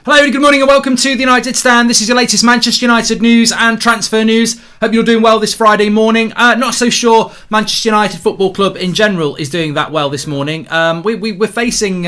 Hello, good morning and welcome to the United Stand. This is your latest Manchester United news and transfer news. Hope you're doing well this Friday morning. Not so sure Manchester United Football Club in general is doing that well this morning. We're facing...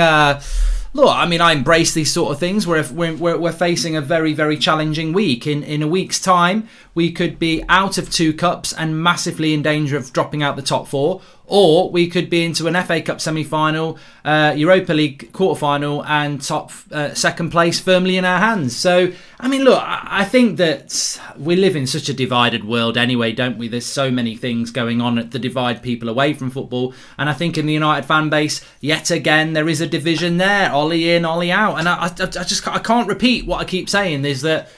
Look, I mean, I embrace these sort of things. We're facing a very, very challenging week. In a week's time, we could be out of 2 cups and massively in danger of dropping out the top 4. Or we could be into an FA Cup semi-final, Europa League quarter-final and second place firmly in our hands. So, I mean, look, I think that we live in such a divided world anyway, don't we? There's so many things going on that divide people away from football. And I think in the United fan base, yet again, there is a division there. Ollie in, Ollie out. And I can't repeat what I keep saying, is that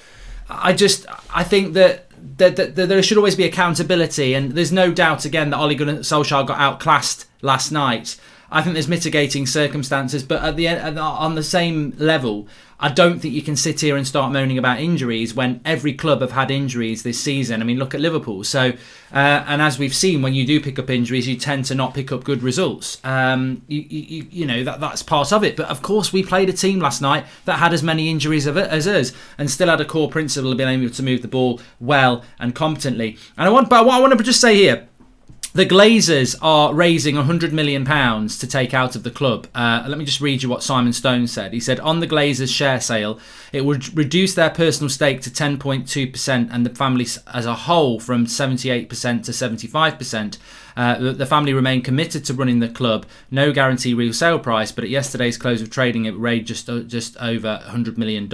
I think that there should always be accountability, and there's no doubt again that Ole Gunnar Solskjaer got outclassed last night. I think there's mitigating circumstances, but at the end, on the same level, I don't think you can sit here and start moaning about injuries when every club have had injuries this season. I mean, look at Liverpool. So, and as we've seen, when you do pick up injuries, you tend to not pick up good results. You know that's part of it. But of course, we played a team last night that had as many injuries as us, and still had a core principle of being able to move the ball well and competently. And what I want to just say here. The Glazers are raising £100 million to take out of the club. Let me just read you what Simon Stone said. He said, on the Glazers share sale, it would reduce their personal stake to 10.2% and the family as a whole from 78% to 75%. The family remain committed to running the club. No guarantee real sale price, but at yesterday's close of trading, it raised just over $100 million.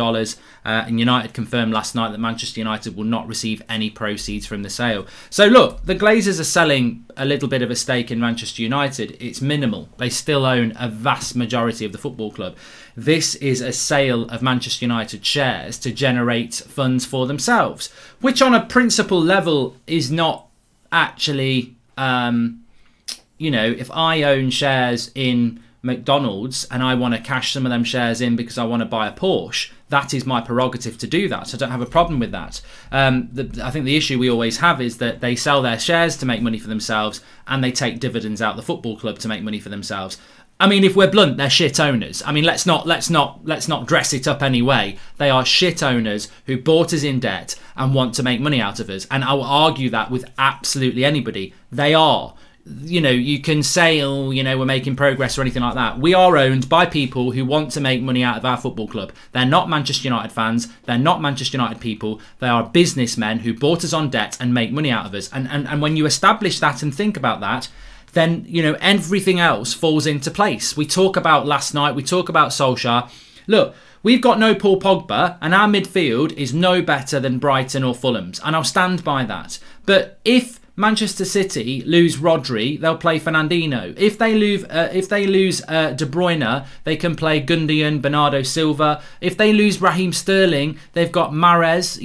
And United confirmed last night that Manchester United will not receive any proceeds from the sale. So look, the Glazers are selling a little bit of a stake in Manchester United. It's minimal. They still own a vast majority of the football club. This is a sale of Manchester United shares to generate funds for themselves, which on a principle level is not actually... if I own shares in McDonald's and I want to cash some of them shares in because I want to buy a Porsche, that is my prerogative to do that. So I don't have a problem with that. I think the issue we always have is that they sell their shares to make money for themselves and they take dividends out the football club to make money for themselves. I mean, if we're blunt, they're shit owners. I mean, let's not dress it up anyway. They are shit owners who bought us in debt and want to make money out of us. And I will argue that with absolutely anybody. They are. You can say, we're making progress or anything like that. We are owned by people who want to make money out of our football club. They're not Manchester United fans. They're not Manchester United people. They are businessmen who bought us on debt and make money out of us. And when you establish that and think about that, then, everything else falls into place. We talk about last night, we talk about Solskjaer. Look, we've got no Paul Pogba, and our midfield is no better than Brighton or Fulham's, and I'll stand by that. But if Manchester City lose Rodri, they'll play Fernandinho. If they lose De Bruyne, they can play Gundogan, Bernardo Silva. If they lose Raheem Sterling, they've got Mahrez.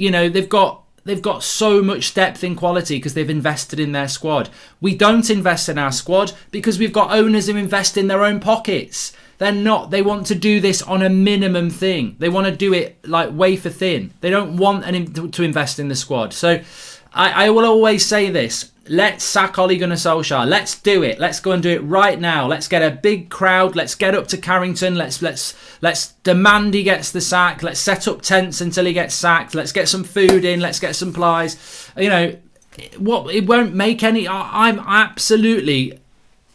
They've got so much depth in quality because they've invested in their squad. We don't invest in our squad because we've got owners who invest in their own pockets. They want to do this on a minimum thing. They want to do it like wafer thin. They don't want to invest in the squad. So I will always say this. Let's sack Ole Gunnar Solskjaer. Let's do it. Let's go and do it right now. Let's get a big crowd. Let's get up to Carrington. Let's demand he gets the sack. Let's set up tents until he gets sacked. Let's get some food in. Let's get some supplies. It won't make any... I'm absolutely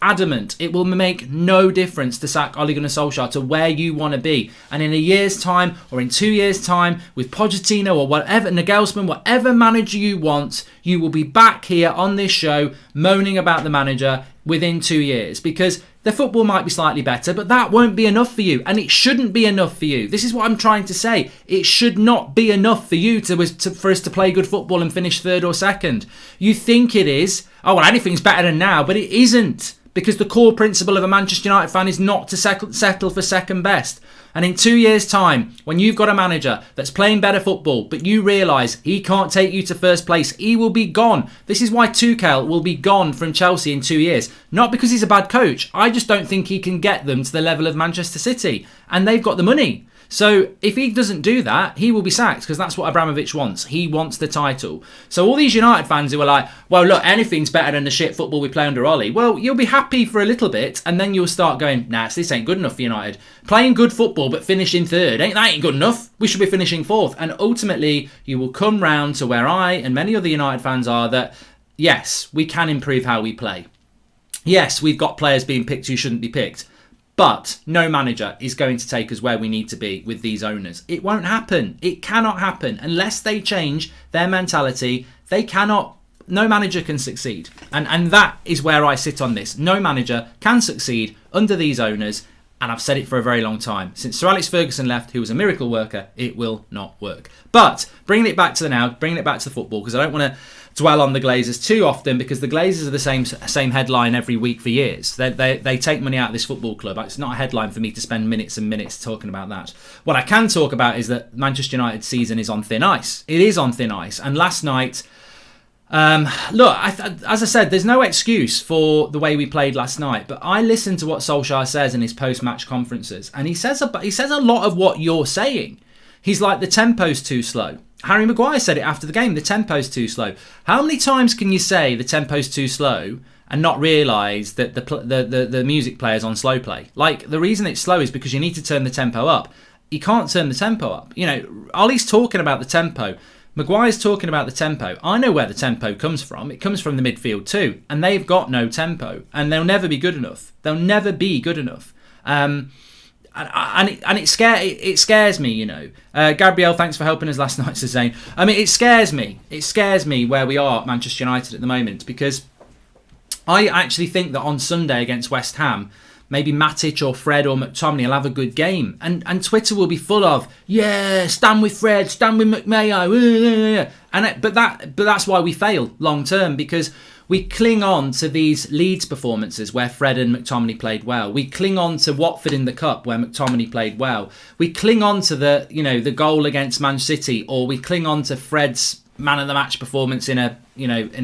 adamant it will make no difference to sack Ole Gunnar Solskjaer to where you want to be. And in a year's time or in 2 years' time with Pochettino or whatever, Nagelsmann, whatever manager you want, you will be back here on this show moaning about the manager within 2 years because the football might be slightly better, but that won't be enough for you. And it shouldn't be enough for you. This is what I'm trying to say. It should not be enough for you for us to play good football and finish third or second. You think it is. Oh, well, anything's better than now, but it isn't. Because the core principle of a Manchester United fan is not to settle for second best. And in 2 years' time, when you've got a manager that's playing better football, but you realise he can't take you to first place, he will be gone. This is why Tuchel will be gone from Chelsea in 2 years. Not because he's a bad coach. I just don't think he can get them to the level of Manchester City. and they've got the money. So if he doesn't do that, he will be sacked, because that's what Abramovich wants. He wants the title. So all these United fans who are like, well, look, anything's better than the shit football we play under Ollie. Well, you'll be happy for a little bit, and then you'll start going, nah, this ain't good enough for United. Playing good football but finishing third, that ain't good enough. We should be finishing fourth. And ultimately, you will come round to where I and many other United fans are, that yes, we can improve how we play. Yes, we've got players being picked who shouldn't be picked. But no manager is going to take us where we need to be with these owners. It won't happen. It cannot happen. Unless they change their mentality, they cannot. No manager can succeed. And that is where I sit on this. No manager can succeed under these owners. And I've said it for a very long time. Since Sir Alex Ferguson left, who was a miracle worker, it will not work. But bringing it back to the now, bringing it back to the football, because I don't want to dwell on the Glazers too often, because the Glazers are the same headline every week for years. They take money out of this football club. It's not a headline for me to spend minutes and minutes talking about that. What I can talk about is that Manchester United's season is on thin ice. It is on thin ice. And last night, look, as I said, there's no excuse for the way we played last night. But I listened to what Solskjaer says in his post-match conferences, and he says a lot of what you're saying. He's like, the tempo's too slow. Harry Maguire said it after the game, the tempo's too slow. How many times can you say the tempo's too slow and not realise that the music player's on slow play? Like, the reason it's slow is because you need to turn the tempo up. You can't turn the tempo up. You know, Ollie's talking about the tempo. Maguire's talking about the tempo. I know where the tempo comes from. It comes from the midfield too. And they've got no tempo. And they'll never be good enough. They'll never be good enough. It scares me, you know. Gabrielle, thanks for helping us last night, Suzanne. I mean, it scares me. It scares me where we are at Manchester United at the moment, because I actually think that on Sunday against West Ham, maybe Matic or Fred or McTominay will have a good game. And Twitter will be full of, yeah, stand with Fred, stand with McMayo. But that's why we fail long term, because we cling on to these Leeds performances where Fred and McTominay played well. We cling on to Watford in the Cup where McTominay played well. We cling on to the goal against Man City, or we cling on to Fred's man of the match performance in a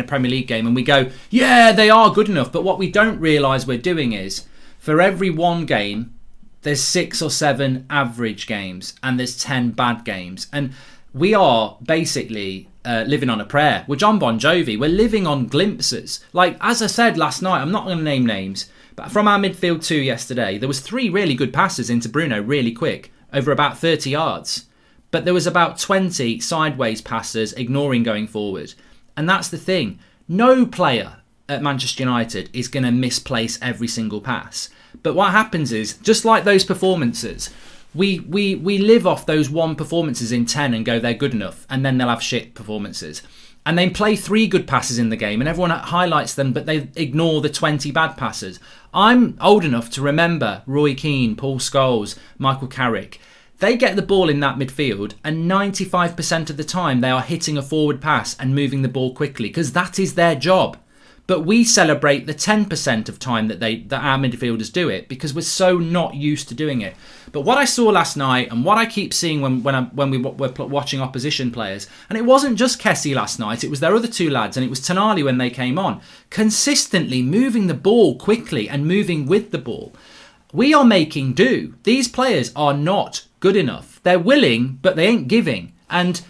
Premier League game, and we go, yeah, they are good enough. But what we don't realise we're doing is, for every one game, there's 6 or 7 average games, and there's 10 bad games. And we are basically living on a prayer. We're John Bon Jovi. We're living on glimpses. Like, as I said last night, I'm not going to name names, but from our midfield 2 yesterday, there was 3 really good passes into Bruno really quick, over about 30 yards. But there was about 20 sideways passes, ignoring going forward. And that's the thing. No player at Manchester United is going to misplace every single pass. But what happens is, just like those performances, we live off those 1 performances in 10 and go, they're good enough, and then they'll have shit performances. And they play 3 good passes in the game, and everyone highlights them, but they ignore the 20 bad passes. I'm old enough to remember Roy Keane, Paul Scholes, Michael Carrick. They get the ball in that midfield, and 95% of the time they are hitting a forward pass and moving the ball quickly, because that is their job. But we celebrate the 10% of time that our midfielders do it, because we're so not used to doing it. But what I saw last night, and what I keep seeing when we were watching opposition players, and it wasn't just Kessie last night, it was their other 2 lads, and it was Tonali when they came on, consistently moving the ball quickly and moving with the ball. We are making do. These players are not good enough. They're willing, but they ain't giving. And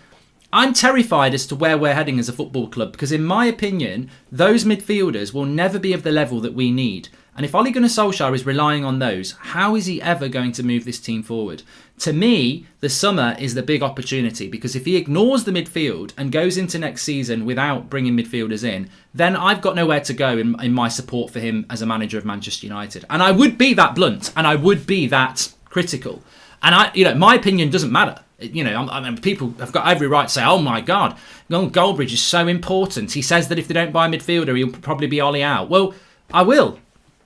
I'm terrified as to where we're heading as a football club, because in my opinion, those midfielders will never be of the level that we need. And if Ole Gunnar Solskjaer is relying on those, how is he ever going to move this team forward? To me, the summer is the big opportunity, because if he ignores the midfield and goes into next season without bringing midfielders in, then I've got nowhere to go in my support for him as a manager of Manchester United. And I would be that blunt, and I would be that critical. And my opinion doesn't matter. I mean, people have got every right to say, oh my God, Goldbridge is so important. He says that if they don't buy a midfielder, he'll probably be Ollie out. Well, I will.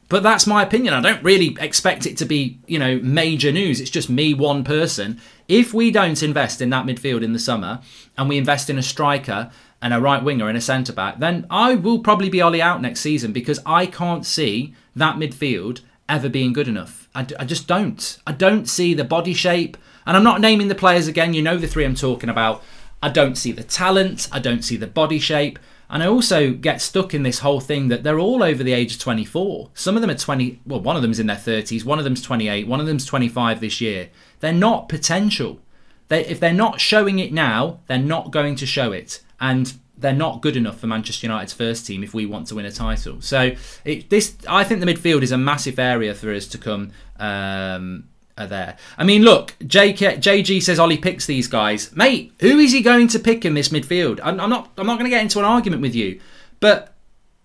But that's my opinion. I don't really expect it to be, major news. It's just me, one person. If we don't invest in that midfield in the summer, and we invest in a striker and a right winger and a centre-back, then I will probably be Ollie out next season, because I can't see that midfield ever being good enough. I just don't. I don't see the body shape. And I'm not naming the players again. You know the 3 I'm talking about. I don't see the talent. I don't see the body shape. And I also get stuck in this whole thing that they're all over the age of 24. Some of them are 20. Well, one of them's in their 30s. One of them's 28. One of them's 25 this year. They're not potential. If they're not showing it now, they're not going to show it. And they're not good enough for Manchester United's first team if we want to win a title. So I think the midfield is a massive area for us to come there. I mean, look, JG says Ollie picks these guys. Mate, who is he going to pick in this midfield? I'm not going to get into an argument with you, but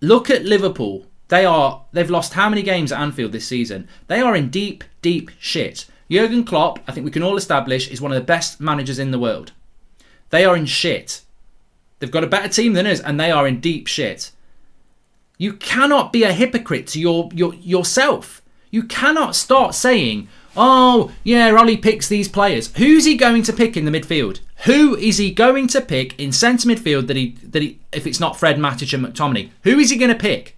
look at Liverpool. They've lost how many games at Anfield this season? They are in deep, deep shit. Jurgen Klopp, I think we can all establish, is one of the best managers in the world. They are in shit. They've got a better team than us, and they are in deep shit. You cannot be a hypocrite to yourself. You cannot start saying, oh, yeah, Ollie picks these players. Who's he going to pick in the midfield? Who is he going to pick in centre midfield that he if it's not Fred, Matic and McTominay? Who is he going to pick?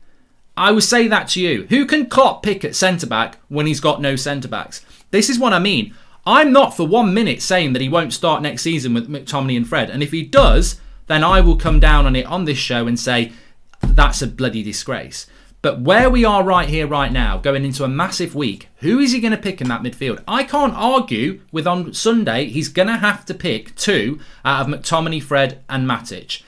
I would say that to you. Who can Klopp pick at centre-back when he's got no centre-backs? This is what I mean. I'm not for 1 minute saying that he won't start next season with McTominay and Fred. And if he does, then I will come down on it on this show and say that's a bloody disgrace. But where we are right here, right now, going into a massive week, who is he going to pick in that midfield? I can't argue with on Sunday he's going to have to pick 2 out of McTominay, Fred and Matic.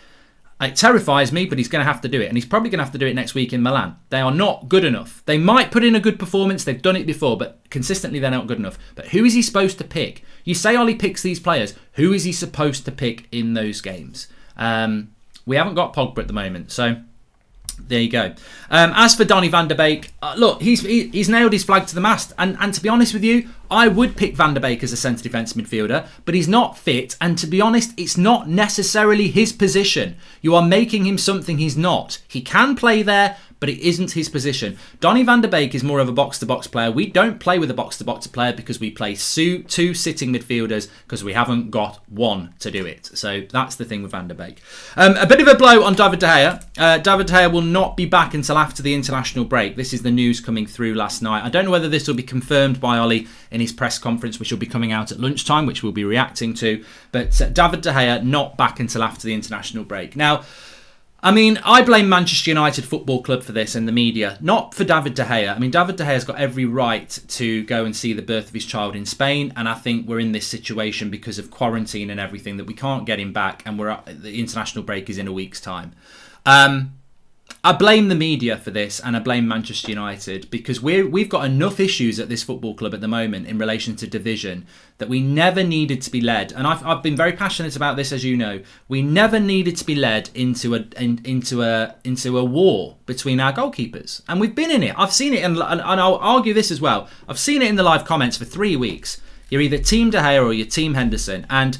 It terrifies me, but he's going to have to do it. And he's probably going to have to do it next week in Milan. They are not good enough. They might put in a good performance. They've done it before, but consistently they're not good enough. But who is he supposed to pick? You say Ollie picks these players. Who is he supposed to pick in those games? We haven't got Pogba at the moment, so there you go. As for Donny van der Beek, look, he's nailed his flag to the mast. And to be honest with you, I would pick Van der Beek as a centre defence midfielder, but he's not fit. And to be honest, it's not necessarily his position. You are making him something he's not. He can play there, but it isn't his position. Donny van der Beek is more of a box-to-box player. We don't play with a box-to-box player because we play 2 sitting midfielders because we haven't got one to do it. So that's the thing with Van der Beek. A bit of a blow on David De Gea. David De Gea will not be back until after the international break. This is the news coming through last night. I don't know whether this will be confirmed by Ollie in his press conference, which will be coming out at lunchtime, which we'll be reacting to. But David De Gea not back until after the international break. Now, I mean, I blame Manchester United Football Club for this and the media, not for David De Gea. I mean, David De Gea's got every right to go and see the birth of his child in Spain, and I think we're in this situation because of quarantine and everything that we can't get him back, and the international break is in a week's time. I blame the media for this, and I blame Manchester United because we've got enough issues at this football club at the moment in relation to division that we never needed to be led. And I've been very passionate about this, as you know. We never needed to be led into a war between our goalkeepers, and we've been in it. I've seen it, and I'll argue this as well. I've seen it in the live comments for 3 weeks. You're either Team De Gea or you're Team Henderson, and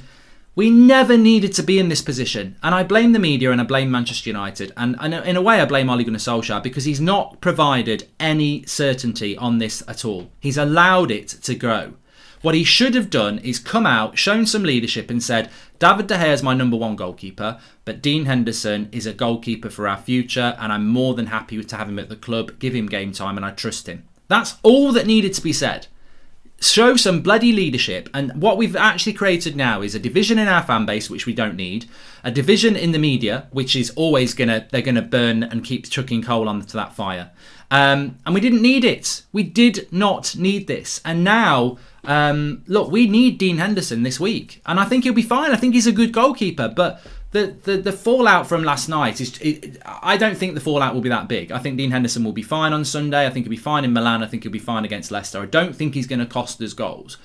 we never needed to be in this position. And I blame the media and I blame Manchester United. And in a way, I blame Ole Gunnar Solskjaer because he's not provided any certainty on this at all. He's allowed it to grow. What he should have done is come out, shown some leadership and said, David De Gea is my number 1 goalkeeper, but Dean Henderson is a goalkeeper for our future, and I'm more than happy to have him at the club, give him game time, and I trust him. That's all that needed to be said. Show some bloody leadership, and what we've actually created now is a division in our fan base, which we don't need, a division in the media, which is always they're gonna burn and keep chucking coal onto that fire, and we didn't need it. We did not need this, and now look, we need Dean Henderson this week, and I think he'll be fine. I think he's a good goalkeeper, but the fallout from last night I don't think the fallout will be that big. I think Dean Henderson will be fine on Sunday. I think he'll be fine in Milan. I think he'll be fine against Leicester. I don't think he's going to cost us goals.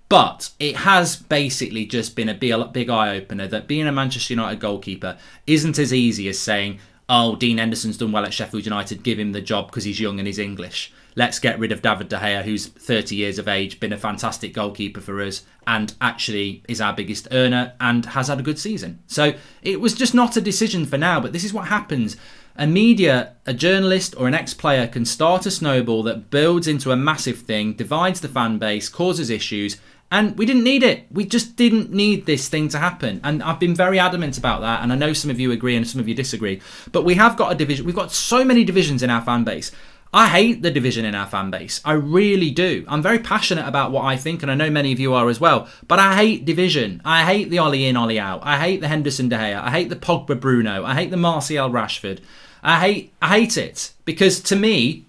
But it has basically just been a big eye-opener that being a Manchester United goalkeeper isn't as easy as saying, oh, Dean Henderson's done well at Sheffield United, give him the job because he's young and he's English. Let's get rid of David De Gea, who's 30 years of age, been a fantastic goalkeeper for us, and actually is our biggest earner and has had a good season. So it was just not a decision for now, but this is what happens. A journalist or an ex-player can start a snowball that builds into a massive thing, divides the fan base, causes issues, and we didn't need it. We just didn't need this thing to happen. And I've been very adamant about that, and I know some of you agree and some of you disagree. But we have got a division. We've got so many divisions in our fan base. I hate the division in our fan base. I really do. I'm very passionate about what I think, and I know many of you are as well. But I hate division. I hate the Ollie in, Ollie out. I hate the Henderson De Gea. I hate the Pogba Bruno. I hate the Martial Rashford. I hate it. Because to me,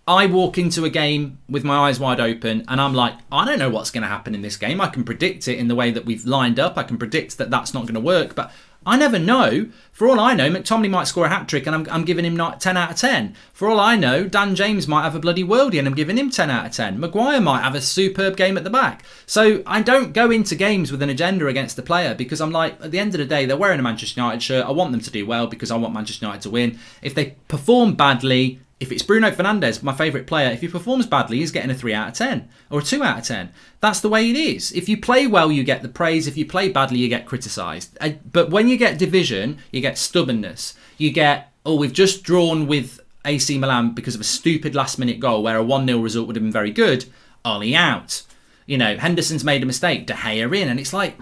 I walk into a game with my eyes wide open and I'm like, I don't know what's going to happen in this game. I can predict it in the way that we've lined up. I can predict that that's not going to work, but I never know. For all I know, McTominay might score a hat-trick and I'm giving him 10 out of 10. For all I know, Dan James might have a bloody worldie and I'm giving him 10 out of 10. Maguire might have a superb game at the back. So I don't go into games with an agenda against the player because I'm like, at the end of the day, they're wearing a Manchester United shirt. I want them to do well because I want Manchester United to win. If they perform badly, if it's Bruno Fernandes, my favourite player, if he performs badly, he's getting a 3 out of 10 or a 2 out of 10. That's the way it is. If you play well, you get the praise. If you play badly, you get criticised. But when you get division, you get stubbornness. You get, we've just drawn with AC Milan because of a stupid last-minute goal where a 1-0 result would have been very good. Ollie out. Henderson's made a mistake. De Gea in. And it's like,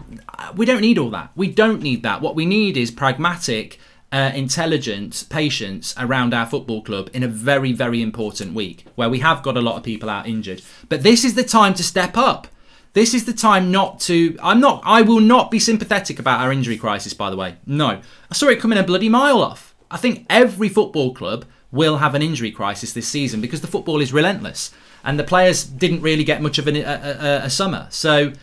we don't need all that. We don't need that. What we need is pragmatic, intelligent patience around our football club in a very, very important week where we have got a lot of people out injured. But this is the time to step up. This is the time not to... I will not be sympathetic about our injury crisis, by the way. No. I saw it coming a bloody mile off. I think every football club will have an injury crisis this season because the football is relentless and the players didn't really get much of a summer. So...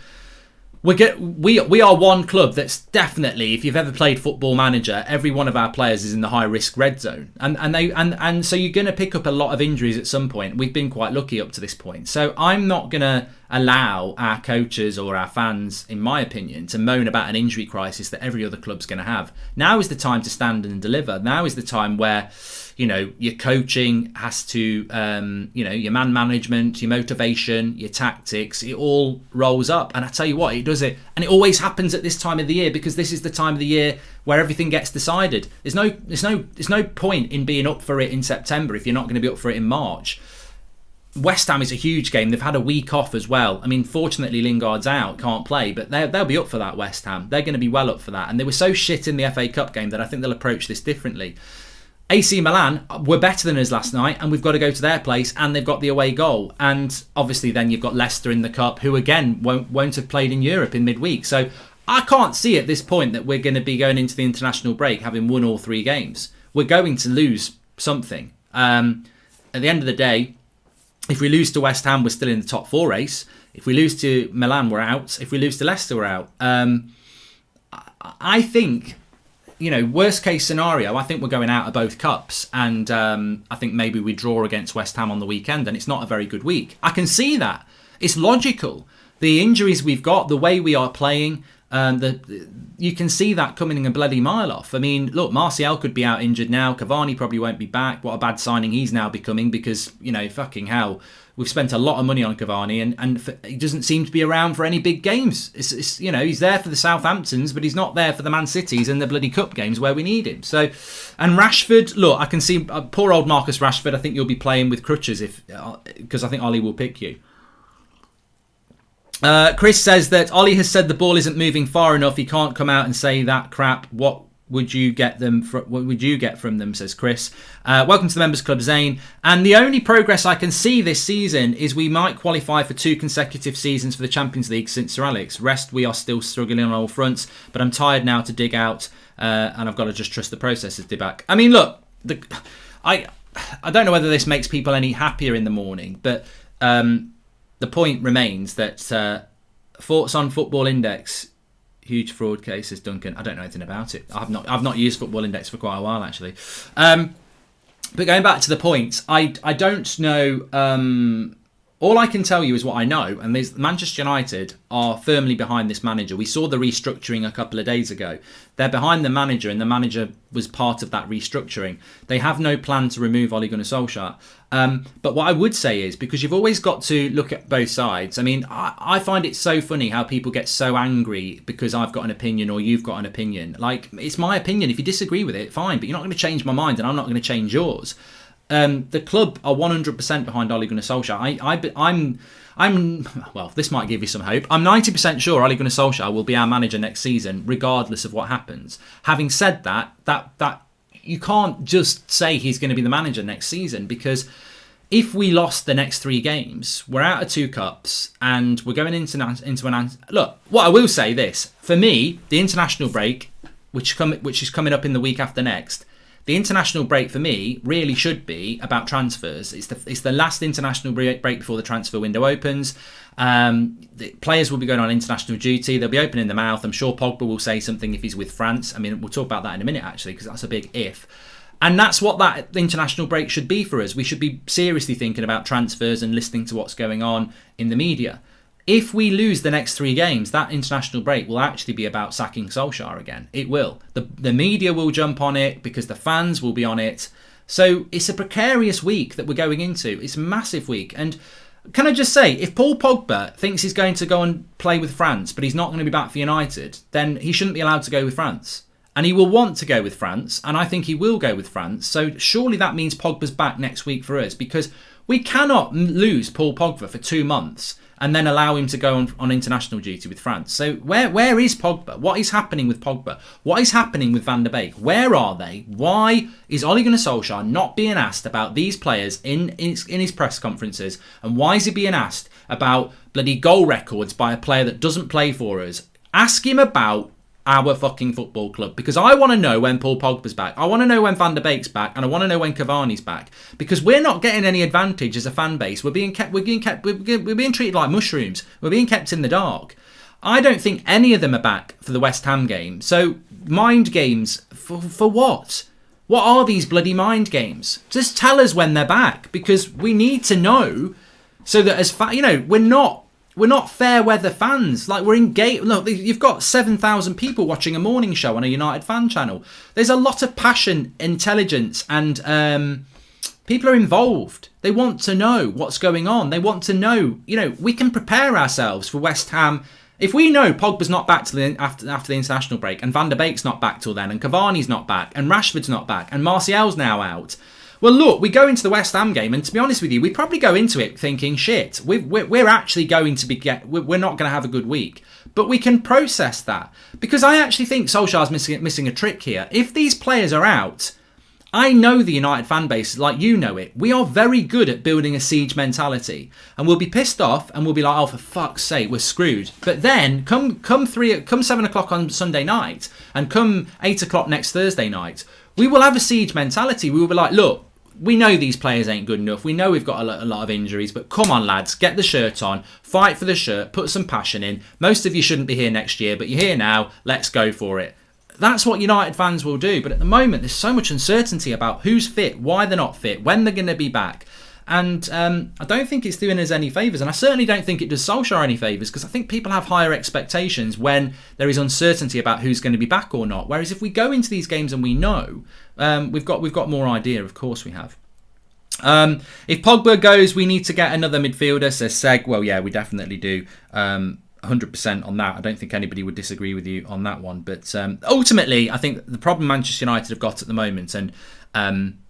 We are one club that's definitely, if you've ever played Football Manager, every one of our players is in the high risk red zone, and so you're going to pick up a lot of injuries at some point. We've been quite lucky up to this point, so I'm not going to allow our coaches or our fans, in my opinion, to moan about an injury crisis that every other club's going to have. Now is the time to stand and deliver. Now is the time where your coaching has to, your man management, your motivation, your tactics, it all rolls up. And I tell you what, it does it. And it always happens at this time of the year because this is the time of the year where everything gets decided. There's no point in being up for it in September if you're not going to be up for it in March. West Ham is a huge game. They've had a week off as well. I mean, fortunately, Lingard's out, can't play, but they'll be up for that, West Ham. They're going to be well up for that. And they were so shit in the FA Cup game that I think they'll approach this differently. AC Milan were better than us last night and we've got to go to their place and they've got the away goal. And obviously then you've got Leicester in the Cup who again won't have played in Europe in midweek. So I can't see at this point that we're going to be going into the international break having won all 3 games. We're going to lose something. At the end of the day, if we lose to West Ham, we're still in the top 4 race. If we lose to Milan, we're out. If we lose to Leicester, we're out. I think... worst case scenario, I think we're going out of both cups. And I think maybe we draw against West Ham on the weekend and it's not a very good week. I can see that. It's logical. The injuries we've got, the way we are playing, you can see that coming a bloody mile off. I mean, look, Martial could be out injured now. Cavani probably won't be back. What a bad signing he's now becoming because, fucking hell. We've spent a lot of money on Cavani and he doesn't seem to be around for any big games. It's he's there for the Southamptons, but he's not there for the Man Cities and the bloody cup games where we need him. So, and Rashford, look, I can see poor old Marcus Rashford. I think you'll be playing with crutches because I think Ollie will pick you. Chris says that Ollie has said the ball isn't moving far enough. He can't come out and say that crap. What would you get from them, says Chris. Welcome to the Members Club, Zane. And the only progress I can see this season is we might qualify for 2 consecutive seasons for the Champions League since Sir Alex. Rest, we are still struggling on all fronts, but I'm tired now to dig out and I've got to just trust the process, says Dibak. I mean, look, I don't know whether this makes people any happier in the morning, but the point remains that Thoughts on Football Index... Huge fraud case, says Duncan. I don't know anything about it. I've not used Football Index for quite a while, actually. But going back to the point, I don't know... all I can tell you is what I know, and Manchester United are firmly behind this manager. We saw the restructuring a couple of days ago. They're behind the manager, and the manager was part of that restructuring. They have no plan to remove Ole Gunnar Solskjaer. But what I would say is, because you've always got to look at both sides, I mean, I find it so funny how people get so angry because I've got an opinion or you've got an opinion. Like, it's my opinion. If you disagree with it, fine, but you're not going to change my mind and I'm not going to change yours. The club are 100% behind Ole Gunnar Solskjaer. I'm well, this might give you some hope. I'm 90% sure Ole Gunnar Solskjaer will be our manager next season, regardless of what happens. Having said that you can't just say he's going to be the manager next season, because if we lost the next 3 games, we're out of 2 cups and we're going into an... Look, what I will say this. For me, the international break, which is coming up in the week after next, the international break for me really should be about transfers. It's the last international break before the transfer window opens. The players will be going on international duty. They'll be opening their mouth. I'm sure Pogba will say something if he's with France. I mean, we'll talk about that in a minute, actually, because that's a big if. And that's what that international break should be for us. We should be seriously thinking about transfers and listening to what's going on in the media. If we lose the next 3 games, that international break will actually be about sacking Solskjaer again. It will. The media will jump on it because the fans will be on it. So it's a precarious week that we're going into. It's a massive week. And can I just say, if Paul Pogba thinks he's going to go and play with France, but he's not going to be back for United, then he shouldn't be allowed to go with France. And he will want to go with France, and I think he will go with France. So surely that means Pogba's back next week for us, because we cannot lose Paul Pogba for 2 months and then allow him to go on international duty with France. So where is Pogba? What is happening with Pogba? What is happening with Van der Beek? Where are they? Why is Ole Gunnar Solskjaer not being asked about these players in his press conferences? And why is he being asked about bloody goal records by a player that doesn't play for us? Ask him about our fucking football club, because I want to know when Paul Pogba's back. I want to know when Van der Beek's back, and I want to know when Cavani's back, because we're not getting any advantage as a fan base. We're being treated like mushrooms. We're being kept in the dark. I don't think any of them are back for the West Ham game. So mind games for what? What are these bloody mind games? Just tell us when they're back, because we need to know, so that we're not fair weather fans. Like, we're engaged. Look, you've got 7,000 people watching a morning show on a United fan channel. There's a lot of passion, intelligence, and people are involved. They want to know what's going on. They want to know, we can prepare ourselves for West Ham. If we know Pogba's not back till after the international break, and Van der Beek's not back till then, and Cavani's not back, and Rashford's not back, and Martial's now out. Well, look, we go into the West Ham game, and to be honest with you, we probably go into it thinking, shit, we're actually going to we're not going to have a good week. But we can process that, because I actually think Solskjaer's missing a trick here. If these players are out, I know the United fan base, like you know it. We are very good at building a siege mentality, and we'll be pissed off, and we'll be like, oh, for fuck's sake, we're screwed. But then come 7 o'clock on Sunday night, and come 8 o'clock next Thursday night, we will have a siege mentality. We will be like, look, we know these players ain't good enough. We know we've got a lot of injuries, but come on, lads, get the shirt on, fight for the shirt, put some passion in. Most of you shouldn't be here next year, but you're here now. Let's go for it. That's what United fans will do. But at the moment, there's so much uncertainty about who's fit, why they're not fit, when they're going to be back. And I don't think it's doing us any favours. And I certainly don't think it does Solskjaer any favours, because I think people have higher expectations when there is uncertainty about who's going to be back or not. Whereas if we go into these games and we know, we've got more idea. Of course we have. If Pogba goes, we need to get another midfielder, says Seg. Well, yeah, we definitely do. 100% on that. I don't think anybody would disagree with you on that one. But ultimately, I think the problem Manchester United have got at the moment, and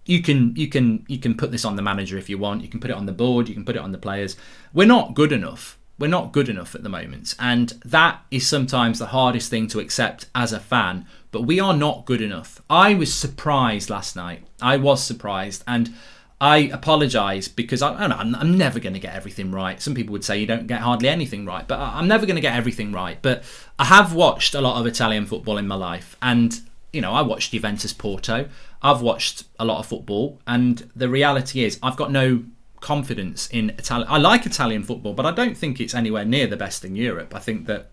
you can put this on the manager if you want. You can put it on the board. You can put it on the players. We're not good enough. We're not good enough at the moment, and that is sometimes the hardest thing to accept as a fan. But we are not good enough. I was surprised last night. I was surprised, and I apologise, because I'm never going to get everything right. Some people would say you don't get hardly anything right, but I'm never going to get everything right. But I have watched a lot of Italian football in my life, and I watched Juventus Porto. I've watched a lot of football, and the reality is I've got no confidence in Italian. I like Italian football, but I don't think it's anywhere near the best in Europe. I think that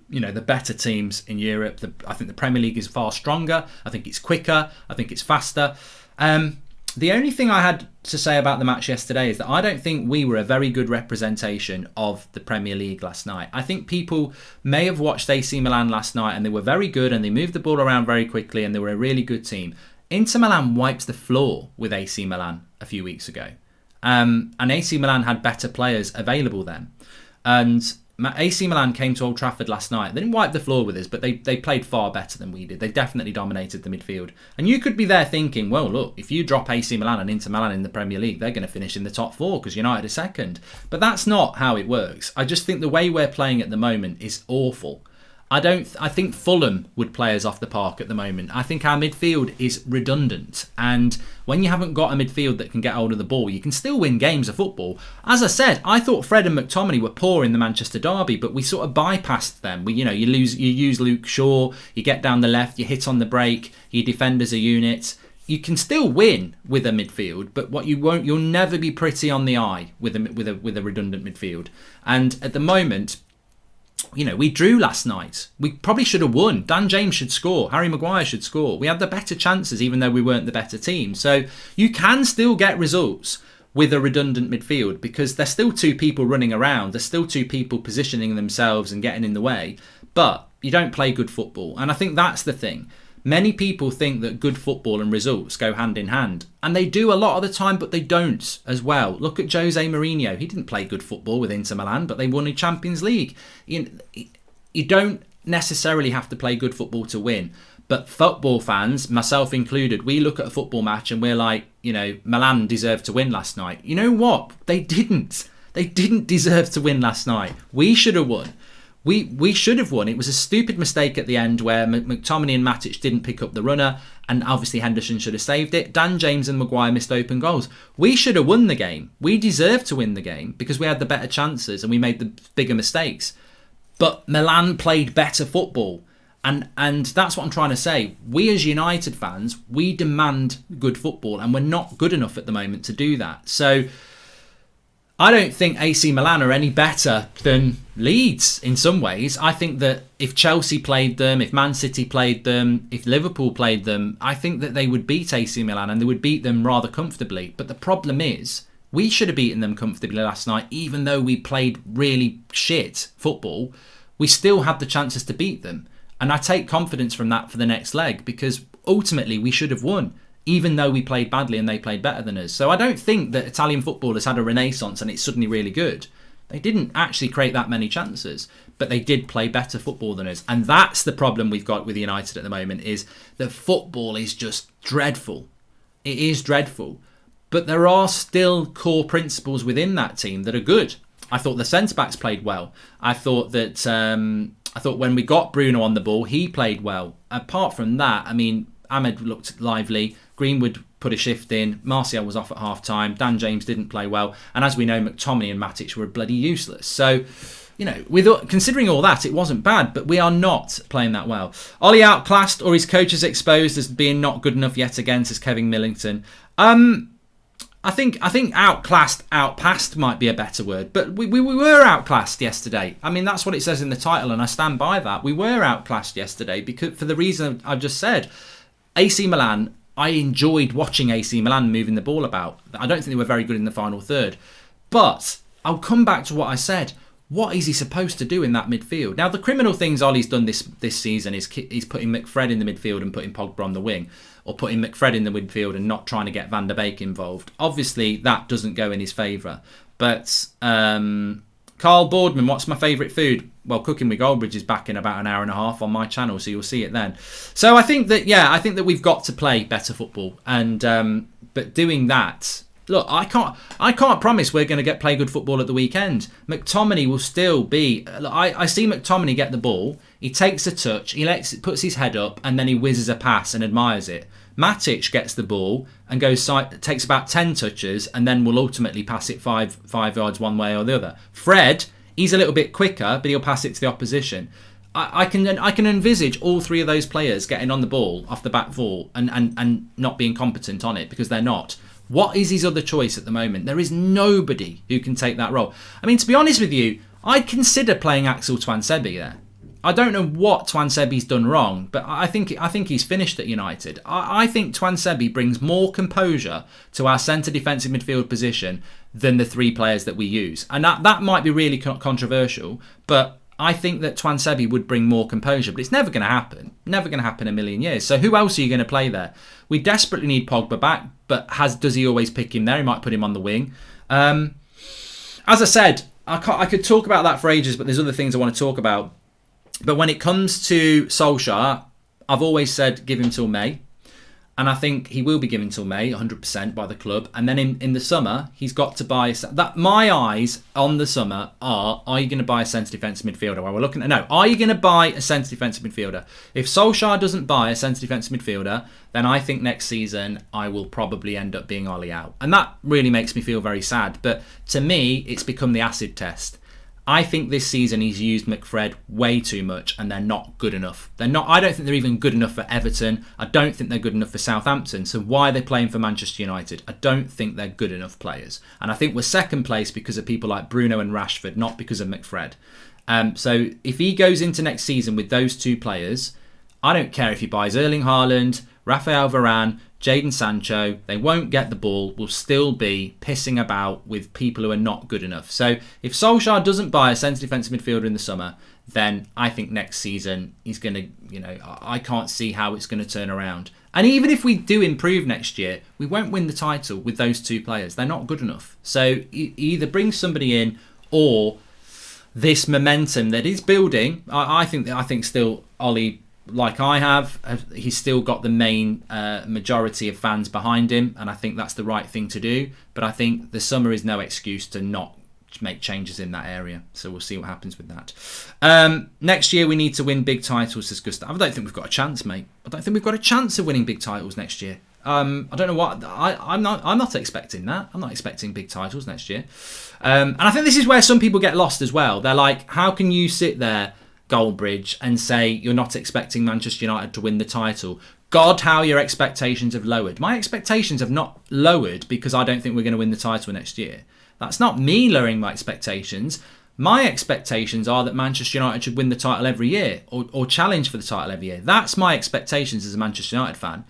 the better teams in Europe, I think the Premier League is far stronger. I think it's quicker. I think it's faster. The only thing I had to say about the match yesterday is that I don't think we were a very good representation of the Premier League last night. I think people may have watched AC Milan last night, and they were very good, and they moved the ball around very quickly, and they were a really good team. Inter Milan wiped the floor with AC Milan a few weeks ago. And AC Milan had better players available then. And AC Milan came to Old Trafford last night. They didn't wipe the floor with us, but they played far better than we did. They definitely dominated the midfield. And you could be there thinking, well, look, if you drop AC Milan and Inter Milan in the Premier League, they're going to finish in the top 4 because United are second. But that's not how it works. I just think the way we're playing at the moment is awful. I think Fulham would play us off the park at the moment. I think our midfield is redundant, and when you haven't got a midfield that can get hold of the ball, you can still win games of football. As I said, I thought Fred and McTominay were poor in the Manchester derby, but we sort of bypassed them. You use Luke Shaw, you get down the left, you hit on the break, you defend as a unit. You can still win with a midfield, but you'll never be pretty on the eye with a redundant midfield. And at the moment, we drew last night. We probably should have won. Dan James should score. Harry Maguire should score. We had the better chances, even though we weren't the better team. So you can still get results with a redundant midfield because there's still two people running around. There's still two people positioning themselves and getting in the way. But you don't play good football. And I think that's the thing. Many people think that good football and results go hand in hand. And they do a lot of the time, but they don't as well. Look at Jose Mourinho. He didn't play good football with Inter Milan, but they won the Champions League. You don't necessarily have to play good football to win. But football fans, myself included, we look at a football match and we're like, Milan deserved to win last night. You know what? They didn't. They didn't deserve to win last night. We should have won. We should have won. It was a stupid mistake at the end where McTominay and Matic didn't pick up the runner, and obviously Henderson should have saved it. Dan James and Maguire missed open goals. We should have won the game. We deserved to win the game because we had the better chances and we made the bigger mistakes. But Milan played better football. And that's what I'm trying to say. We as United fans, we demand good football, and we're not good enough at the moment to do that. So I don't think AC Milan are any better than Leeds in some ways. I think that if Chelsea played them, if Man City played them, if Liverpool played them, I think that they would beat AC Milan and they would beat them rather comfortably. But the problem is, we should have beaten them comfortably last night, even though we played really shit football. We still had the chances to beat them. And I take confidence from that for the next leg because ultimately we should have won, even though we played badly and they played better than us. So I don't think that Italian football has had a renaissance and it's suddenly really good. They didn't actually create that many chances, but they did play better football than us. And that's the problem we've got with United at the moment, is that football is just dreadful. It is dreadful. But there are still core principles within that team that are good. I thought the centre-backs played well. I thought when we got Bruno on the ball, he played well. Apart from that, Ahmed looked lively. Greenwood put a shift in. Martial was off at half-time. Dan James didn't play well. And as we know, McTominay and Matic were bloody useless. So, considering all that, it wasn't bad, but we are not playing that well. Ollie outclassed, or his coach is exposed as being not good enough yet again, says Kevin Millington. I think outpassed might be a better word, but we were outclassed yesterday. That's what it says in the title, and I stand by that. We were outclassed yesterday because for the reason I've just said. AC Milan, I enjoyed watching AC Milan moving the ball about. I don't think they were very good in the final third. But I'll come back to what I said. What is he supposed to do in that midfield? Now, the criminal things Ollie's done this season is he's putting McFred in the midfield and putting Pogba on the wing, or putting McFred in the midfield and not trying to get Van der Beek involved. Obviously, that doesn't go in his favour. But Carl Boardman, what's my favourite food? Well, Cooking with Goldbridge is back in about an hour and a half on my channel, so you'll see it then. So I think that we've got to play better football, and but doing that, look, I can't promise we're going to play good football at the weekend. McTominay will still be. I see McTominay get the ball, he takes a touch, he puts his head up, and then he whizzes a pass and admires it. Matic gets the ball and takes about 10 touches, and then will ultimately pass it five yards one way or the other. Fred, he's a little bit quicker, but he'll pass it to the opposition. I can envisage all three of those players getting on the ball off the back four and not being competent on it, because they're not. What is his other choice at the moment? There is nobody who can take that role. To be honest with you, I'd consider playing Axel Tuanzebe there. I don't know what Tuanzebe's done wrong, but I think he's finished at United. I think Tuanzebe brings more composure to our centre defensive midfield position than the three players that we use. And that might be really controversial, but I think that Tuanzebe would bring more composure, but it's never going to happen. Never going to happen in a million years. So who else are you going to play there? We desperately need Pogba back, but does he always pick him there? He might put him on the wing. As I said, I could talk about that for ages, but there's other things I want to talk about. But when it comes to Solskjaer, I've always said give him till May. And I think he will be given till May, 100% by the club. And then in the summer, he's got to buy... that. My eyes on the summer are you going to buy a centre defensive midfielder? Well, we're looking at... No, are you going to buy a centre defensive midfielder? If Solskjaer doesn't buy a centre defensive midfielder, then I think next season I will probably end up being Ollie out. And that really makes me feel very sad. But to me, it's become the acid test. I think this season he's used McFred way too much and they're not good enough. I don't think they're even good enough for Everton. I don't think they're good enough for Southampton. So why are they playing for Manchester United? I don't think they're good enough players. And I think we're second place because of people like Bruno and Rashford, not because of McFred. So if he goes into next season with those two players, I don't care if he buys Erling Haaland, Rafael Varane, Jadon Sancho, they won't get the ball, will still be pissing about with people who are not good enough. So if Solskjaer doesn't buy a centre defensive midfielder in the summer, then I think next season he's going to, I can't see how it's going to turn around. And even if we do improve next year, we won't win the title with those two players. They're not good enough. So either bring somebody in or this momentum that is building. I think still Ollie, like I have, he's still got the main majority of fans behind him, and I think that's the right thing to do. But I think the summer is no excuse to not make changes in that area. So we'll see what happens with that. Next year we need to win big titles, says Gustav. I don't think we've got a chance, mate. I don't think we've got a chance of winning big titles next year. I don't know what I'm not expecting that. I'm not expecting big titles next year. And I think this is where some people get lost as well. They're like, how can you sit there, Goldbridge, and say you're not expecting Manchester United to win the title? God, how your expectations have lowered. My expectations have not lowered because I don't think we're going to win the title next year. That's not me lowering my expectations. My expectations are that Manchester United should win the title every year or challenge for the title every year. That's my expectations as a Manchester United fan.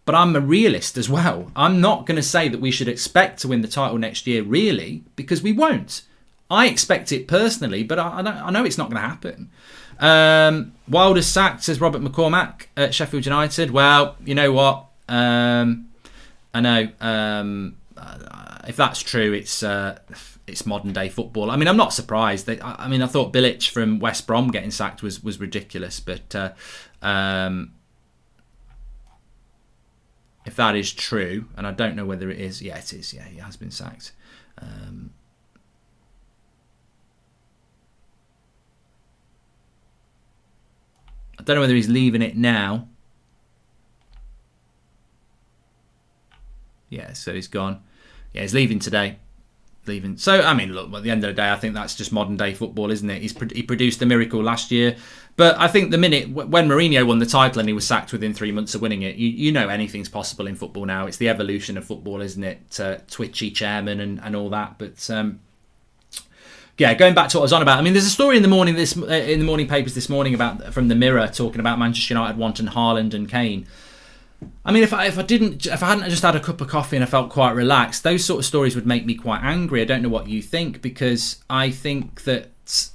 But I'm a realist as well. I'm not going to say that we should expect to win the title next year, really, because we won't. I expect it personally, but I know it's not going to happen. Wilder's sacked, says Robert McCormack at Sheffield United. Well, you know what? I know. If that's true, it's modern day football. I mean, I'm not surprised. I thought Bilic from West Brom getting sacked was ridiculous, but if that is true, and I don't know whether it is, yeah, it is. Yeah, he has been sacked. I don't know whether he's leaving it now. Yeah, so he's gone. Yeah, he's leaving today. Leaving. So, I mean, look, at the end of the day, I think that's just modern day football, isn't it? He produced a miracle last year. But I think the minute when Mourinho won the title and he was sacked within 3 months of winning it, you know anything's possible in football now. It's the evolution of football, isn't it? Twitchy chairman and all that. But yeah, going back to what I was on about. I mean, there's a story in the morning in the morning papers this morning from the Mirror talking about Manchester United wanting Haaland and Kane. I mean, if I hadn't just had a cup of coffee and I felt quite relaxed, those sort of stories would make me quite angry. I don't know what you think, because I think that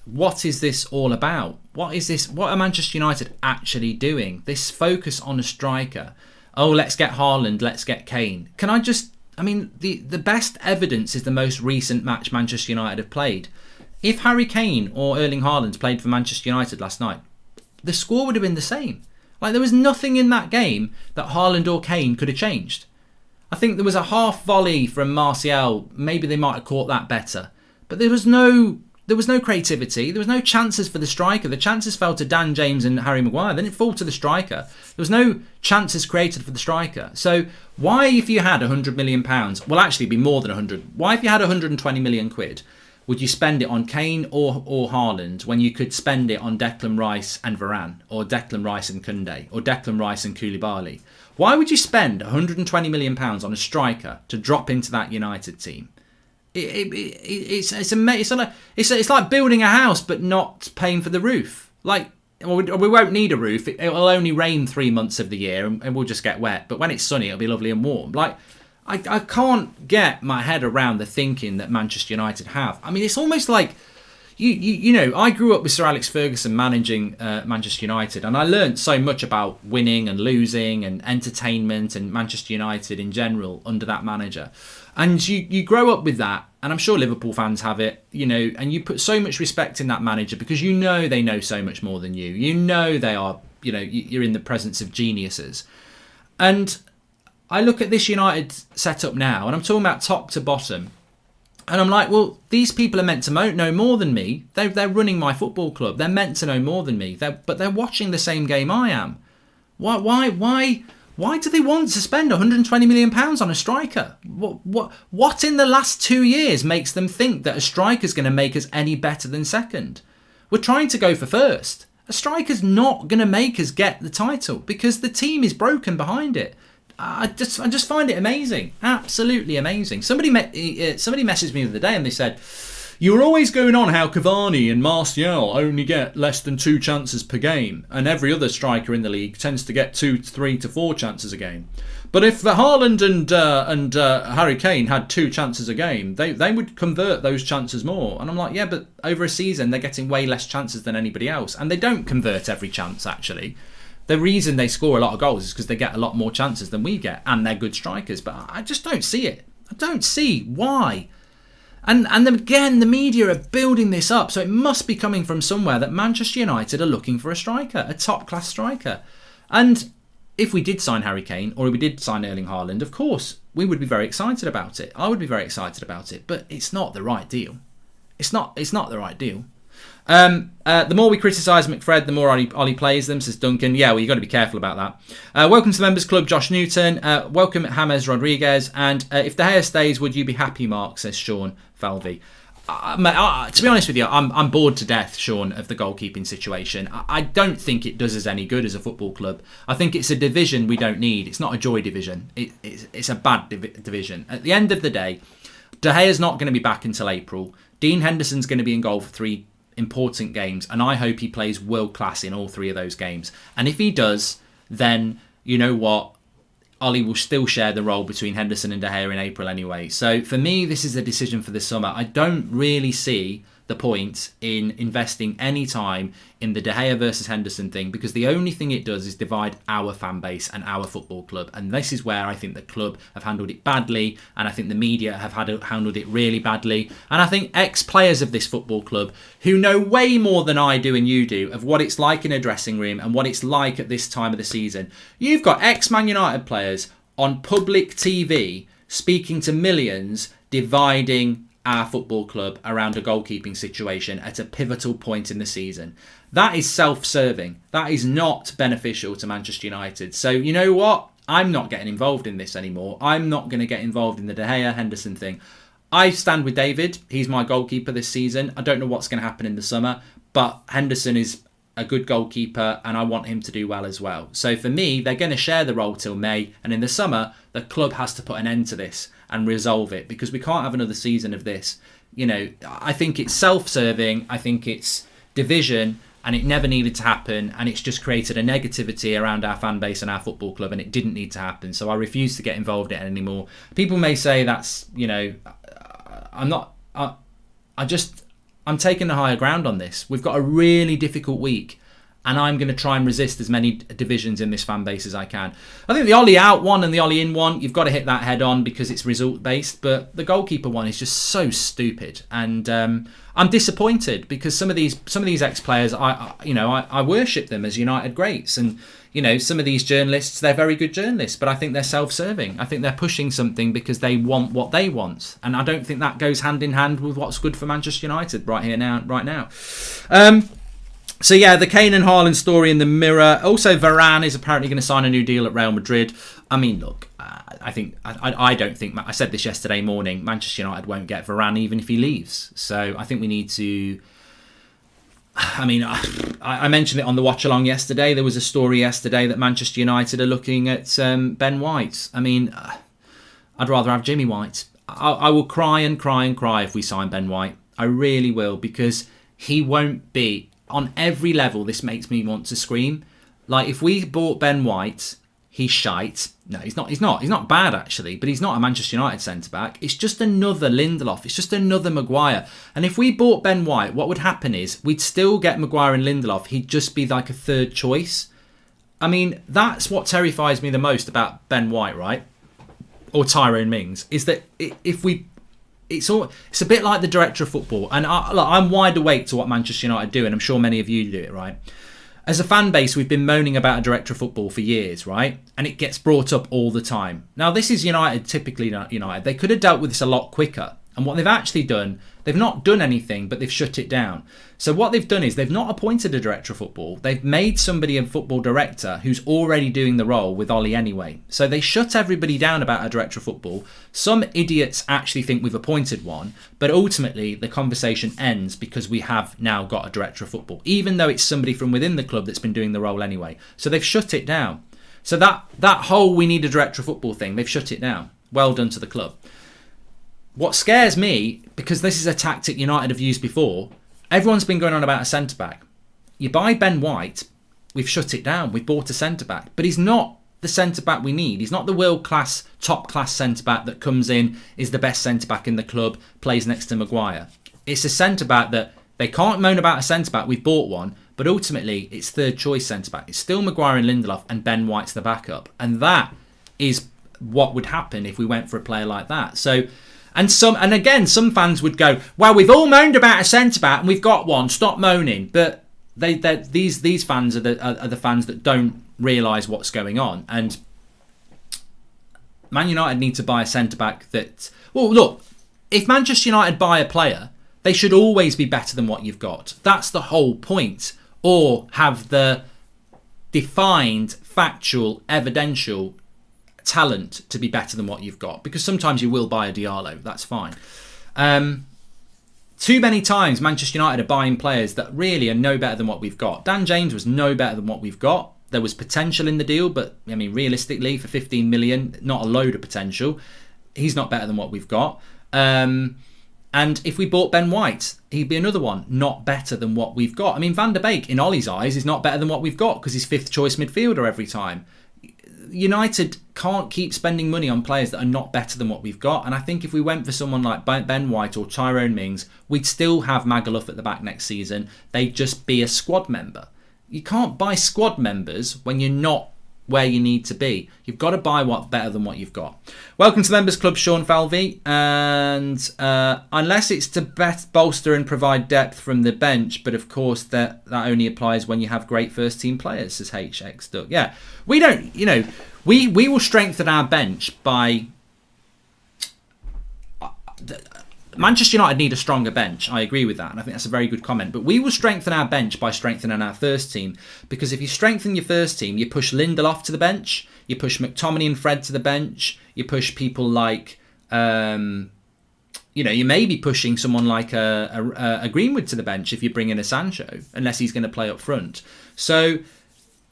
what is this all about? What is this? What are Manchester United actually doing? This focus on a striker. Oh, let's get Haaland, let's get Kane. The best evidence is the most recent match Manchester United have played. If Harry Kane or Erling Haaland played for Manchester United last night, the score would have been the same. Like, there was nothing in that game that Haaland or Kane could have changed. I think there was a half volley from Martial. Maybe they might have caught that better. But there was no creativity. There was no chances for the striker. The chances fell to Dan James and Harry Maguire. They didn't fall to the striker. There was no chances created for the striker. So why, if you had £100 million, well, actually it'd be more than 100. Why, if you had 120 million quid, would you spend it on Kane or Haaland when you could spend it on Declan Rice and Varane, or Declan Rice and Koundé, or Declan Rice and Koulibaly? Why would you spend £120 million on a striker to drop into that United team? It's like building a house but not paying for the roof. Like, we won't need a roof. It'll only rain 3 months of the year and we'll just get wet. But when it's sunny, it'll be lovely and warm. Like, I can't get my head around the thinking that Manchester United have. I mean, it's almost like, you know, I grew up with Sir Alex Ferguson managing Manchester United, and I learned so much about winning and losing and entertainment and Manchester United in general under that manager. And you grow up with that, and I'm sure Liverpool fans have it, you know, and you put so much respect in that manager because you know they know so much more than you. You know they are, you know, you're in the presence of geniuses. And I look at this United setup now, and I'm talking about top to bottom, and I'm like, well, these people are meant to know more than me. They're running my football club. They're meant to know more than me. But they're watching the same game I am. Why do they want to spend £120 million on a striker? What in the last 2 years makes them think that a striker's going to make us any better than second? We're trying to go for first. A striker's not going to make us get the title because the team is broken behind it. I just find it amazing, absolutely amazing. Somebody messaged me the other day and they said, you were always going on how Cavani and Martial only get less than 2 chances per game, and every other striker in the league tends to get 2, 3 to 4 chances a game. But if Haaland and Harry Kane had 2 chances a game, they would convert those chances more. And I'm like, yeah, but over a season they're getting way less chances than anybody else, and they don't convert every chance actually. The reason they score a lot of goals is because they get a lot more chances than we get, and they're good strikers. But I just don't see it. I don't see why. And then again, the media are building this up, so it must be coming from somewhere that Manchester United are looking for a striker, a top-class striker. And if we did sign Harry Kane, or we did sign Erling Haaland, of course, we would be very excited about it. I would be very excited about it, but it's not the right deal. It's not the right deal. The more we criticise McFred, the more Ollie plays them, says Duncan. Yeah, well, you've got to be careful about that. Welcome to the Members Club, Josh Newton. Welcome, James Rodriguez. And if De Gea stays, would you be happy, Mark, says Sean Falvey. To be honest with you, I'm bored to death, Sean, of the goalkeeping situation. I don't think it does us any good as a football club. I think it's a division we don't need. It's not a joy division. It's a bad division. At the end of the day, De Gea's not going to be back until April. Dean Henderson's going to be in goal for 3 important games, and I hope he plays world class in all 3 of those games. And if he does, then you know what, Ollie will still share the role between Henderson and De Gea in April anyway. So for me, this is a decision for the summer. I don't really see the point in investing any time in the De Gea versus Henderson thing, because the only thing it does is divide our fan base and our football club. And this is where I think the club have handled it badly, and I think the media have handled it really badly. And I think ex-players of this football club, who know way more than I do and you do of what it's like in a dressing room and what it's like at this time of the season. You've got ex-Man United players on public TV speaking to millions, dividing our football club around a goalkeeping situation at a pivotal point in the season. That is self-serving. That is not beneficial to Manchester United. So you know what? I'm not getting involved in this anymore. I'm not going to get involved in the De Gea Henderson thing. I stand with David. He's my goalkeeper this season. I don't know what's going to happen in the summer, but Henderson is a good goalkeeper and I want him to do well as well. So for me, they're going to share the role till May, and in the summer, the club has to put an end to this and resolve it, because we can't have another season of this. You know, I think it's self-serving, I think it's division, and it never needed to happen, and it's just created a negativity around our fan base and our football club, and it didn't need to happen. So I refuse to get involved in it anymore. People may say that's, you know, I'm taking the higher ground on this. We've got a really difficult week, and I'm going to try and resist as many divisions in this fan base as I can. I think the Ollie out one and the Ollie in one, you've got to hit that head on because it's result based. But the goalkeeper one is just so stupid, and I'm disappointed because some of these ex-players, I worship them as United greats, and you know, some of these journalists, they're very good journalists, but I think they're self-serving. I think they're pushing something because they want what they want, and I don't think that goes hand in hand with what's good for Manchester United right now. So yeah, the Kane and Haaland story in the Mirror. Also, Varane is apparently going to sign a new deal at Real Madrid. I mean, look, I don't think, I said this yesterday morning, Manchester United won't get Varane even if he leaves. So I think we need to, I mean, I mentioned it on the watch along yesterday. There was a story yesterday that Manchester United are looking at Ben White. I mean, I'd rather have Jimmy White. I will cry and cry and cry if we sign Ben White. I really will, because he won't be, on every level, this makes me want to scream. Like, if we bought Ben White, he's shite. No, he's not. He's not bad, actually, but he's not a Manchester United centre-back. It's just another Lindelof. It's just another Maguire. And if we bought Ben White, what would happen is we'd still get Maguire and Lindelof. He'd just be like a third choice. I mean, that's what terrifies me the most about Ben White, right? Or Tyrone Mings, is that if we... It's a bit like the director of football, and I'm wide awake to what Manchester United do, and I'm sure many of you do it, right? as a fan base, we've been moaning about a director of football for years, right? And it gets brought up all the time. Now, this is United, typically not United. They could have dealt with this a lot quicker. And what they've actually done, they've not done anything, but they've shut it down. So what they've done is they've not appointed a director of football. They've made somebody a football director who's already doing the role with Ollie anyway. So they shut everybody down about a director of football. Some idiots actually think we've appointed one, but ultimately the conversation ends because we have now got a director of football, even though it's somebody from within the club that's been doing the role anyway. So they've shut it down. So that whole we need a director of football thing, they've shut it down. Well done to the club. What scares me, because this is a tactic United have used before, everyone's been going on about a centre-back. You buy Ben White, we've shut it down, we've bought a centre-back, but he's not the centre-back we need. He's not the world-class, top-class centre-back that comes in, is the best centre-back in the club, plays next to Maguire. It's a centre-back that they can't moan about a centre-back, we've bought one, but ultimately it's third-choice centre-back. It's still Maguire and Lindelof, and Ben White's the backup. And that is what would happen if we went for a player like that. So... And again, some fans would go, well, we've all moaned about a centre-back and we've got one, stop moaning. But these fans are the fans that don't realise what's going on. And Man United need to buy a centre-back that... Well, look, if Manchester United buy a player, they should always be better than what you've got. That's the whole point. Or have the defined, factual, evidential talent to be better than what you've got, because sometimes you will buy a Diallo, that's fine. Too many times Manchester United are buying players that really are no better than what we've got. Dan James was no better than what we've got. There was potential in the deal, but I mean realistically for 15 million, not a load of potential. He's not better than what we've got. And if we bought Ben White, he'd be another one not better than what we've got. I mean Van der Beek in Ollie's eyes is not better than what we've got because he's fifth choice midfielder every time. United can't keep spending money on players that are not better than what we've got. And I think if we went for someone like Ben White or Tyrone Mings, we'd still have Magaluf at the back next season. They'd just be a squad member. You can't buy squad members when you're not where you need to be. You've got to buy what better than what you've got. Welcome to the Members Club, Sean Falvey. And unless it's to bolster and provide depth from the bench, but of course that only applies when you have great first team players, says HX Duck. Yeah, we don't, we will strengthen our bench by... Manchester United need a stronger bench. I agree with that, and I think that's a very good comment. But we will strengthen our bench by strengthening our first team, because if you strengthen your first team, you push Lindelof to the bench, you push McTominay and Fred to the bench, you push people like, you may be pushing someone like a Greenwood to the bench if you bring in a Sancho, unless he's going to play up front. So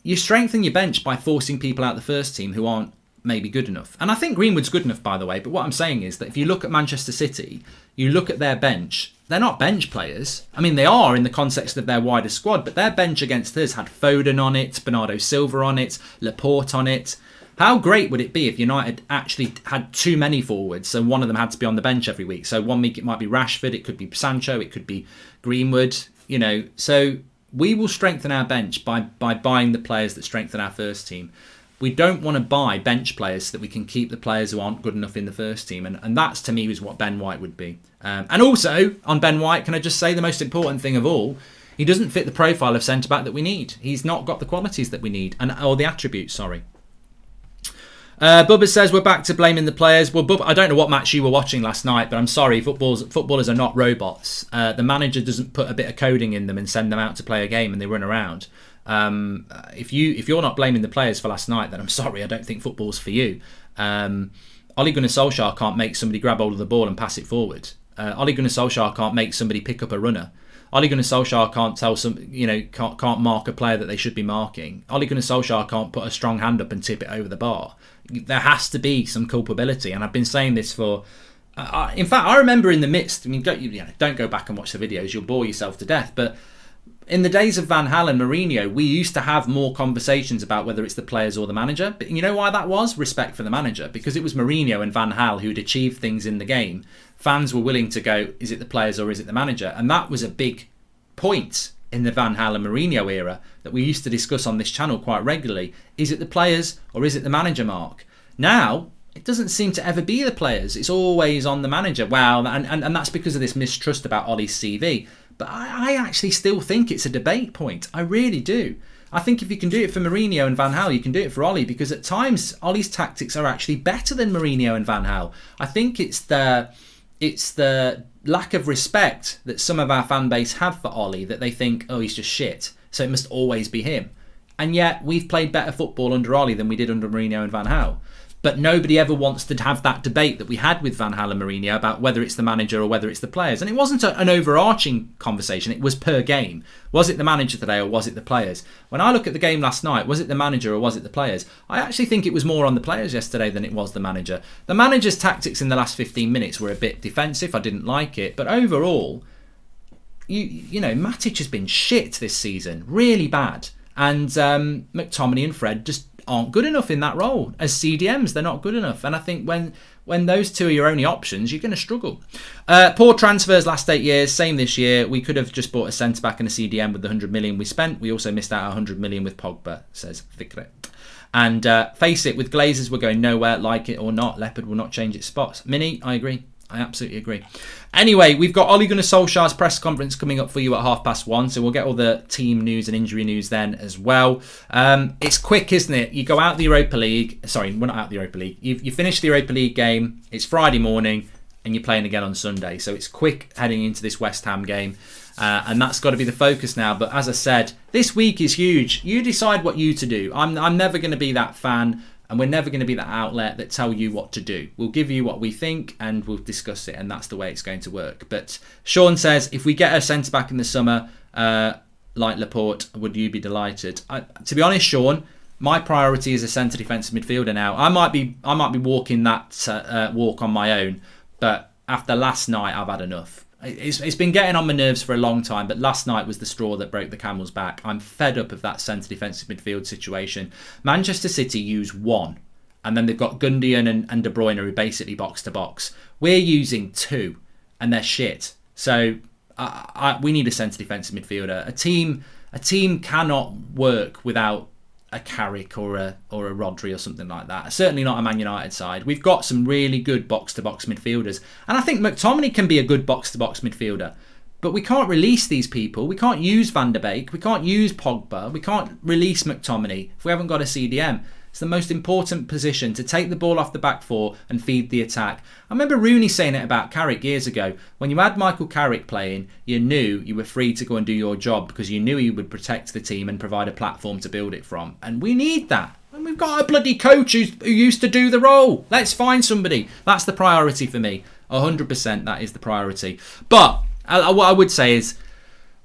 you strengthen your bench by forcing people out the first team who aren't maybe good enough. And I think Greenwood's good enough, by the way, but what I'm saying is that if you look at Manchester City, you look at their bench, they're not bench players. I mean, they are in the context of their wider squad, but their bench against us had Foden on it, Bernardo Silva on it, Laporte on it. How great would it be if United actually had too many forwards, so one of them had to be on the bench every week? So one week it might be Rashford, it could be Sancho, it could be Greenwood, So we will strengthen our bench by buying the players that strengthen our first team. We don't want to buy bench players so that we can keep the players who aren't good enough in the first team. And that's, to me, is what Ben White would be. And also, on Ben White, can I just say the most important thing of all? He doesn't fit the profile of centre-back that we need. He's not got the qualities that we need, or the attributes, sorry. Bubba says we're back to blaming the players. Well, Bubba, I don't know what match you were watching last night, but I'm sorry, footballers are not robots. The manager doesn't put a bit of coding in them and send them out to play a game and they run around. If you're not blaming the players for last night, then I'm sorry, I don't think football's for you. Ole Gunnar Solskjaer can't make somebody grab hold of the ball and pass it forward. Ole Gunnar Solskjaer can't make somebody pick up a runner. Ole Gunnar Solskjaer can't tell can't mark a player that they should be marking. Ole Gunnar Solskjaer can't put a strong hand up and tip it over the bar. There has to be some culpability, and I've been saying this for. In fact, I remember in the midst. I mean, don't go back and watch the videos; you'll bore yourself to death. But in the days of Van Gaal and Mourinho, we used to have more conversations about whether it's the players or the manager. But you know why that was? Respect for the manager, because it was Mourinho and Van Gaal who'd achieved things in the game. Fans were willing to go, is it the players or is it the manager? And that was a big point in the Van Gaal and Mourinho era that we used to discuss on this channel quite regularly. Is it the players or is it the manager, Mark? Now, it doesn't seem to ever be the players. It's always on the manager. Wow, and that's because of this mistrust about Ollie's CV. But I actually still think it's a debate point. I really do. I think if you can do it for Mourinho and Van Gaal, you can do it for Ollie, because at times Ollie's tactics are actually better than Mourinho and Van Gaal. I think it's the lack of respect that some of our fan base have for Ollie, that they think, oh, he's just shit, so it must always be him. And yet we've played better football under Ollie than we did under Mourinho and Van Gaal. But nobody ever wants to have that debate that we had with Van Gaal and Mourinho about whether it's the manager or whether it's the players. And it wasn't an overarching conversation. It was per game. Was it the manager today or was it the players? When I look at the game last night, was it the manager or was it the players? I actually think it was more on the players yesterday than it was the manager. The manager's tactics in the last 15 minutes were a bit defensive. I didn't like it. But overall, you know, Matic has been shit this season. Really bad. And McTominay and Fred just aren't good enough in that role. As CDMs, they're not good enough. And I think when those two are your only options, you're going to struggle. Poor transfers last 8 years, same this year. We could have just bought a centre-back and a CDM with the 100 million we spent. We also missed out 100 million with Pogba, says Fikret. And face it, with Glazers, we're going nowhere, like it or not. Leopard will not change its spots. Mini, I agree. I absolutely agree. Anyway, we've got Ole Gunnar Solskjaer's press conference coming up for you at 1:30, so we'll get all the team news and injury news then as well. It's quick, isn't it? You go out the Europa League. Sorry, we're not out the Europa League. You finish the Europa League game. It's Friday morning, and you're playing again on Sunday. So it's quick heading into this West Ham game, and that's got to be the focus now. But as I said, this week is huge. You decide what you to do. I'm never going to be that fan. And we're never going to be that outlet that tell you what to do. We'll give you what we think and we'll discuss it, and that's the way it's going to work. But Sean says, if we get a centre-back in the summer, like Laporte, would you be delighted? To be honest, Sean, my priority is a centre defensive midfielder now. I might be walking that walk on my own, but after last night, I've had enough. It's been getting on my nerves for a long time, but last night was the straw that broke the camel's back. I'm fed up of that centre defensive midfield situation. Manchester City use one, and then they've got Gundogan and De Bruyne, who are basically box to box. We're using two, and they're shit. So we need a centre defensive midfielder. A team cannot work without a Carrick or a Rodri or something like that. Certainly not a Man United side. We've got some really good box-to-box midfielders. And I think McTominay can be a good box-to-box midfielder. But we can't release these people. We can't use Van der Beek. We can't use Pogba. We can't release McTominay if we haven't got a CDM. It's the most important position, to take the ball off the back four and feed the attack. I remember Rooney saying it about Carrick years ago. When you had Michael Carrick playing, you knew you were free to go and do your job because you knew he would protect the team and provide a platform to build it from. And we need that. And we've got a bloody coach who used to do the role. Let's find somebody. That's the priority for me. 100% that is the priority. But what I would say is,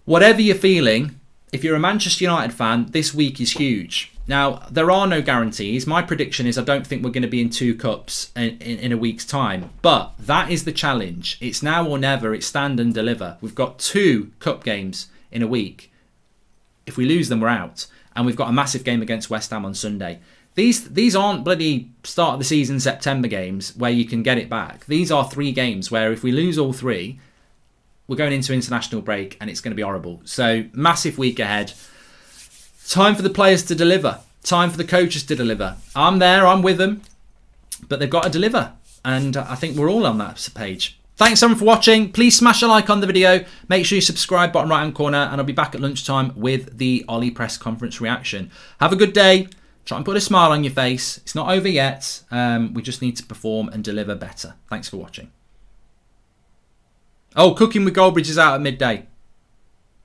whatever you're feeling, if you're a Manchester United fan, this week is huge. Now, there are no guarantees. My prediction is I don't think we're going to be in 2 cups in a week's time. But that is the challenge. It's now or never. It's stand and deliver. We've got 2 cup games in a week. If we lose them, we're out. And we've got a massive game against West Ham on Sunday. These aren't bloody start of the season September games where you can get it back. These are 3 games where if we lose all 3, we're going into international break and it's going to be horrible. So, massive week ahead. Time for the players to deliver. Time for the coaches to deliver. I'm there, I'm with them. But they've got to deliver. And I think we're all on that page. Thanks everyone for watching. Please smash a like on the video. Make sure you subscribe, bottom right hand corner. And I'll be back at lunchtime with the Ollie press conference reaction. Have a good day. Try and put a smile on your face. It's not over yet. We just need to perform and deliver better. Thanks for watching. Oh, Cooking with Goldbridge is out at midday.